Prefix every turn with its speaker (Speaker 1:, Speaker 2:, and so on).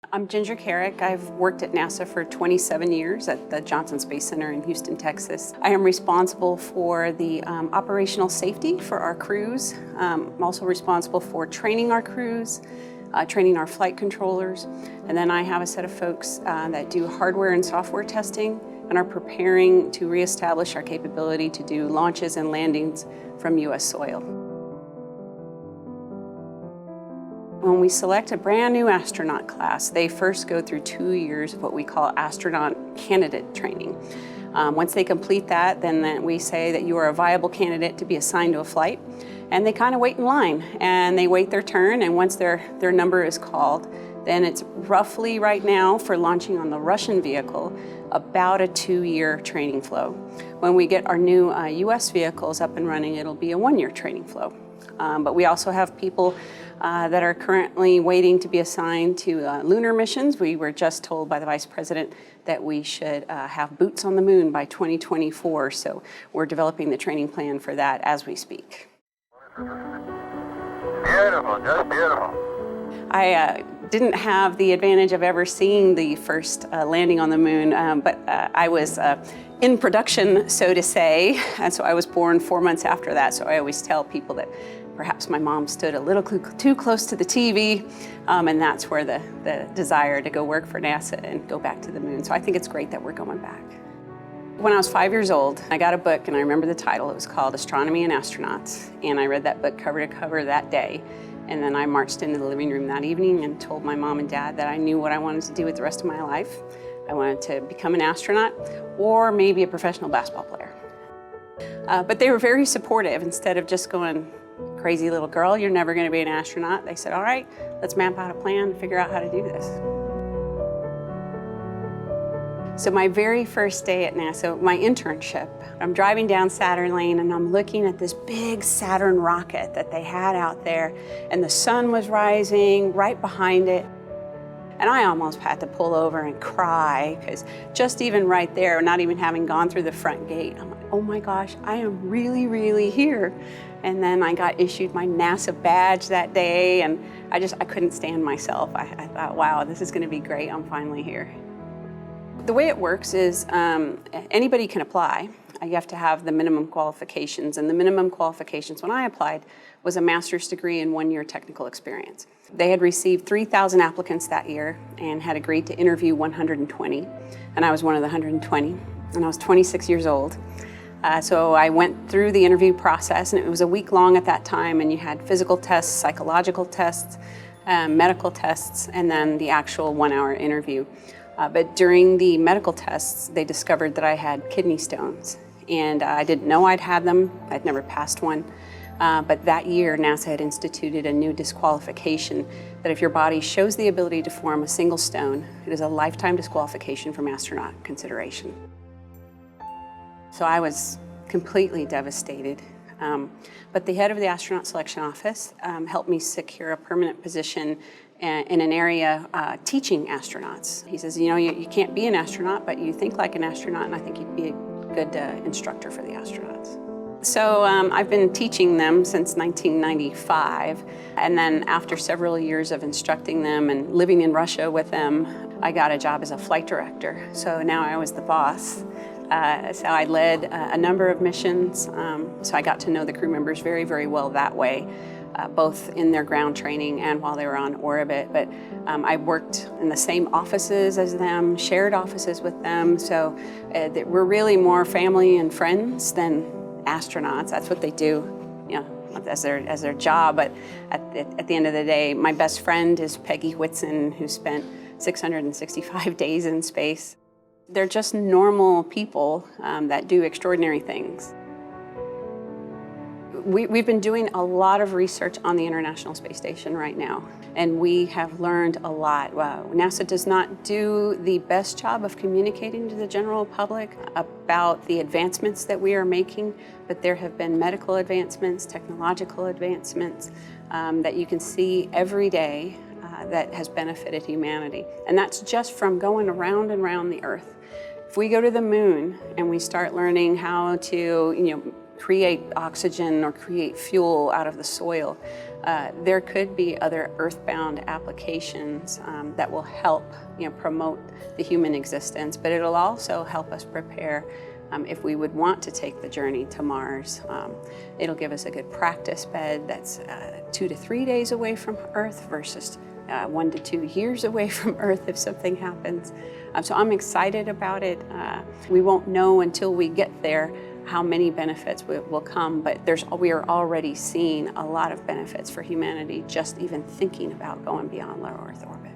Speaker 1: I'm Ginger Kerrick. I've worked at NASA for 27 years at the Johnson Space Center in Houston, Texas. I am responsible for the operational safety for our crews. I'm also responsible for training our crews, training our flight controllers, and then I have a set of folks that do hardware and software testing and are preparing to reestablish our capability to do launches and landings from U.S. soil. When we select a brand new astronaut class, they first go through 2 years of what we call astronaut candidate training. Once they complete that, then we say that you are a viable candidate to be assigned to a flight. And they kind of wait in line and they wait their turn, and once their number is called, then it's roughly right now for launching on the Russian vehicle about a 2-year training flow. When we get our new US vehicles up and running, it'll be a 1-year training flow. But we also have people that are currently waiting to be assigned to lunar missions. We were just told by the Vice President that we should have boots on the moon by 2024, so we're developing the training plan for that as we speak.
Speaker 2: Beautiful, just beautiful.
Speaker 1: I didn't have the advantage of ever seeing the first landing on the moon, but I was in production, so to say, and so I was born 4 months after that, so I always tell people that perhaps my mom stood a little too close to the TV, and that's where the desire to go work for NASA and go back to the moon. So I think it's great that we're going back. When I was 5 years old, I got a book, and I remember the title. It was called Astronomy and Astronauts, and I read that book cover to cover that day. And then I marched into the living room that evening and told my mom and dad that I knew what I wanted to do with the rest of my life. I wanted to become an astronaut or maybe a professional basketball player. But they were very supportive. Instead of just going, crazy little girl, you're never going to be an astronaut, they said, all right, let's map out a plan and figure out how to do this. So my very first day at NASA, my internship, I'm driving down Saturn lane and I'm looking at this big Saturn rocket that they had out there, and the sun was rising right behind it. And I almost had to pull over and cry, because just even right there, not even having gone through the front gate, I'm like, oh my gosh, I am really, really here. And then I got issued my NASA badge that day, and I couldn't stand myself. I thought, wow, this is gonna be great, I'm finally here. The way it works is anybody can apply. You have to have the minimum qualifications, and the minimum qualifications when I applied was a master's degree and 1-year technical experience. They had received 3,000 applicants that year and had agreed to interview 120, and I was one of the 120, and I was 26 years old. So I went through the interview process, and it was a week long at that time, and you had physical tests, psychological tests, medical tests, and then the actual 1-hour interview. But during the medical tests, they discovered that I had kidney stones, and I didn't know I'd had them. I'd never passed one. But that year, NASA had instituted a new disqualification that if your body shows the ability to form a single stone, it is a lifetime disqualification from astronaut consideration. So I was completely devastated. But the head of the astronaut selection office helped me secure a permanent position in an area teaching astronauts. He says, you know, you can't be an astronaut, but you think like an astronaut, and I think you'd be a good instructor for the astronauts. So I've been teaching them since 1995, and then after several years of instructing them and living in Russia with them, I got a job as a flight director. So now I was the boss. So I led a number of missions, so I got to know the crew members very, very well that way, both in their ground training and while they were on orbit. But I worked in the same offices as them, shared offices with them, so we're really more family and friends than astronauts. That's what they do, you know, as their job. But at the end of the day, my best friend is Peggy Whitson, who spent 665 days in space. They're just normal people that do extraordinary things. We've been doing a lot of research on the International Space Station right now, and we have learned a lot. NASA does not do the best job of communicating to the general public about the advancements that we are making, but there have been medical advancements, technological advancements that you can see every day that has benefited humanity. And that's just from going around and around the Earth. If we go to the moon and we start learning how to, create oxygen or create fuel out of the soil. There could be other earthbound applications that will help, promote the human existence, but it'll also help us prepare if we would want to take the journey to Mars. It'll give us a good practice bed that's 2 to 3 days away from Earth versus 1 to 2 years away from Earth if something happens. So I'm excited about it. We won't know until we get there how many benefits will come, but we are already seeing a lot of benefits for humanity just even thinking about going beyond low Earth orbit.